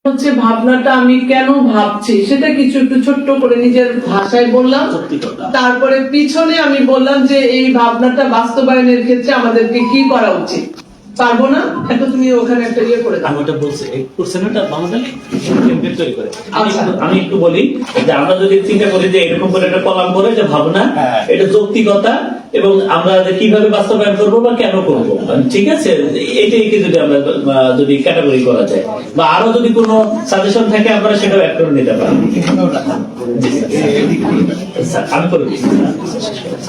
হচ্ছে ভাবনাটা আমি কেন ভাবছি সেটা কিছু একটু ছোট্ট করে নিজের ভাষায় বললাম। তারপরে পিছনে আমি বললাম যে এই ভাবনাটা বাস্তবায়নের ক্ষেত্রে আমাদেরকে কি করা উচিত। পারবো না এখন তুমি ওখানে একটা ইয়ে করে দাও। আমি ওটা বলছি এই কোশ্চেনটা বাংলাদেশে টেমপ্লেট তৈরি করে। আমি একটু বলি যে আমরা যদি চিন্তা করি যে এরকম করে একটা কলাম করে যে ভাবনা, এটা যৌক্তিকতা এবং আমরা কিভাবে বাস্তবায়ন করব বা কেন করব, ঠিক আছে, এটাই কি যদি আমরা যদি ক্যাটাগরি করা যায় বা আরো যদি কোনো সাজেশন থাকে আমরা সেটাও অ্যাড করে নিতে পারি। আমি করে দিচ্ছি।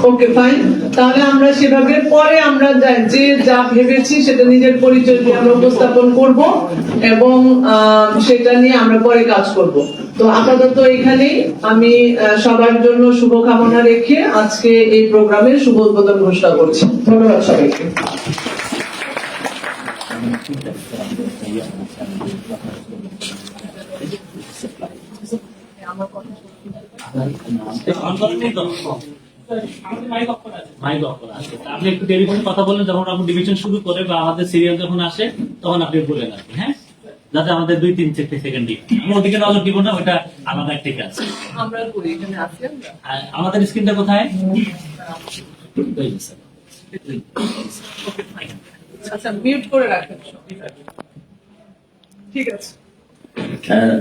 ওকে ফাইন, তাহলে আমরা সেভাবে পরে আমরা যে যা ভেবেছি সেটা নিজের পরিচয় দিয়ে আমরা উপস্থাপন করব এবং সেটা নিয়ে আমরা পরে কাজ করব। তো আপাতত এখানেই আমি সবার জন্য শুভকামনা রেখে আজকে এই প্রোগ্রামের শুভ উদ্বোধন ঘোষণা করছি। ধন্যবাদ সবাইকে। আপনি একটু টেলিফোনে কথা বলেন যখন আপনি ডিভিশন শুরু করে বা আমাদের সিরিয়াল যখন আসে তখন আপনি বলেন আর কি, হ্যাঁ, যাতে আমাদের 2-3 সেকেন্ড দিই। আমি ওদিকে নজর দিব না, ওটা আলাদা একটা কাজ। আমরা করি এখানে আছি আমরা। আমাদের স্ক্রিনটা কোথায়? আচ্ছা মিউট করে রাখেন। ঠিক আছে।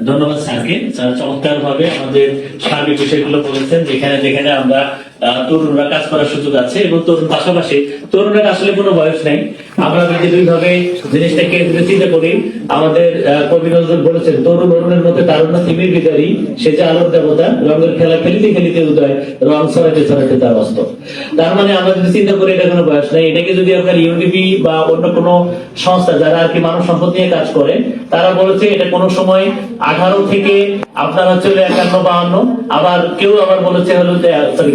ধন্যবাদ স্যারকে, স্যার চমৎকার ভাবে আমাদের সার্বিক বিষয়গুলো বলেছেন, যেখানে যেখানে আমরা তরুণরা কাজ করার সুযোগ আছে এবং তরুণ পাশাপাশি তরুণের আসলে কোনো বয়স নেই। আমরা যদি দুইভাবে জিনিসটাকে চিন্তা করি, আমাদের কবি নজরুল বলেছেন তরুণ অরুণের মধ্যে তারুণ্য তিমির বিদারী, সে যে আলোর দেবতা, রঙের খেলা খেলিতে খেলিতে উদয়, রং ছড়াইতে ছড়াইতে তার অস্ত। তার মানে আমরা যদি চিন্তা করি এটা কোনো বয়স নেই। এটাকে যদি আপনার ইউনিবি বা অন্য কোনো সংস্থা যারা আর কি মানব সম্পদ নিয়ে কাজ করে তারা বলেছে এটা কোনো সময় 18 থেকে আপনার হচ্ছে 51-52, আবার কেউ আবার বলেছে হলো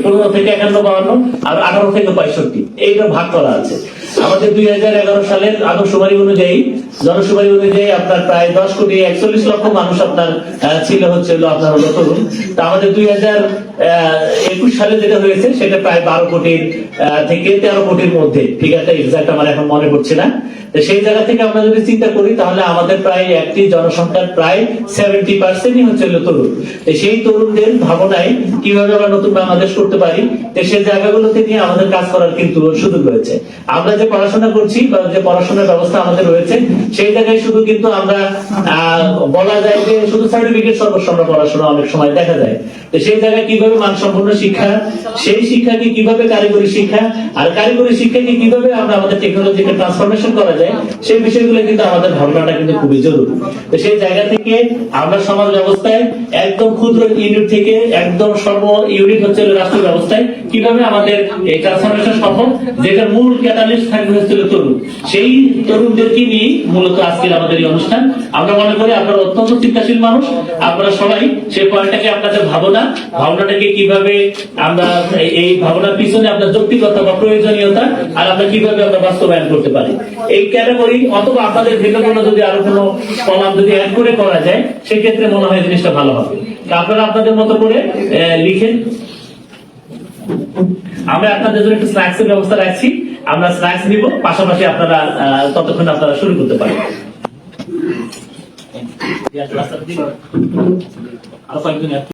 15 থেকে 51-52 আর 18 থেকে 65, এইটা ভাগ করা আছে। আমাদের 2011 সালের আদমশুমারি অনুযায়ী, জনশুমারি অনুযায়ী আপনার প্রায় 10,41 লক্ষ মানুষ আপনার ছিল হচ্ছে আপনার হলো তরুণ। তা আমাদের 2021 সালে যেটা হয়েছে সেটা প্রায় 12 কোটির থেকে 13 কোটির মধ্যে, ঠিক আছে, এক্সাক্ট আমার এখন মনে পড়ছে না। সেই জায়গা থেকে আমরা যদি চিন্তা করি তাহলে আমাদের প্রায় একটি জনসংখ্যার প্রায় 70% হচ্ছে তরুণ। সেই তরুণদের ভাবনায় কিভাবে আমরা নতুন বাংলাদেশ করতে পারি সেই জায়গাগুলোতে নিয়ে আমাদের কাজ করার কিন্তু সুযোগ রয়েছে। আমরা যে পড়াশোনা করছি বা যে পড়াশোনার ব্যবস্থা আমাদের রয়েছে সেই জায়গায় শুধু কিন্তু আমরা বলা যায় যে শুধু সার্টিফিকেট সর্বস্ব আমরা পড়াশোনা অনেক সময় দেখা যায়। তো সেই জায়গায় কিভাবে মানসম্পন্ন শিক্ষা, সেই শিক্ষাকে কিভাবে কারিগরি শিক্ষা, আর কারিগরি শিক্ষাকে কিভাবে আমরা আমাদের টেকনোলজিকে ট্রান্সফরমেশন করা যায় সেই বিষয়গুলো কিন্তু আমাদের ভাবনাটা কিন্তু খুবই জরুরি। তো সেই জায়গা থেকে আমরা সমাজ ব্যবস্থায় একদম ক্ষুদ্র ইউনিট থেকে একদম সর্ব ইউনিট হচ্ছে রাষ্ট্র ব্যবস্থায় কিভাবে আমাদের এই ট্রান্সফরমেশন সম্ভব, যেটা মূল ক্যাটালিস্ট থাকবে হচ্ছে তরুণ। সেই তরুণদেরকে নিয়ে মূলত আজকের আমাদের এই অনুষ্ঠান। আমরা মনে করি আপনারা অত্যন্ত চিন্তাশীল মানুষ, আপনারা সবাই সেই পয়েন্টটাকে আপনাদের ভাবনাটাকে কিভাবে আমরা এই ভাবনার পিছনে আপনার যৌক্তিকতা বা প্রয়োজনীয়তা আর আমরা কিভাবে আমরা বাস্তবায়ন করতে পারি এই ক্যাটাগরি, অথবা আপনাদের ভিন্ন কোনো যদি আরো কোনো কলাম যদি অ্যাড করে করা যায় সেক্ষেত্রে মনে হয় জিনিসটা ভালো হবে। আপনারা আপনাদের মতো করে লিখেন। আমরা আপনাদের জন্য একটু স্ন্যাক্স এর ব্যবস্থা রাখছি, আমরা স্ন্যাক্স নিব, পাশাপাশি আপনারা ততক্ষণ আপনারা শুরু করতে পারেন। আরো কয়েকজন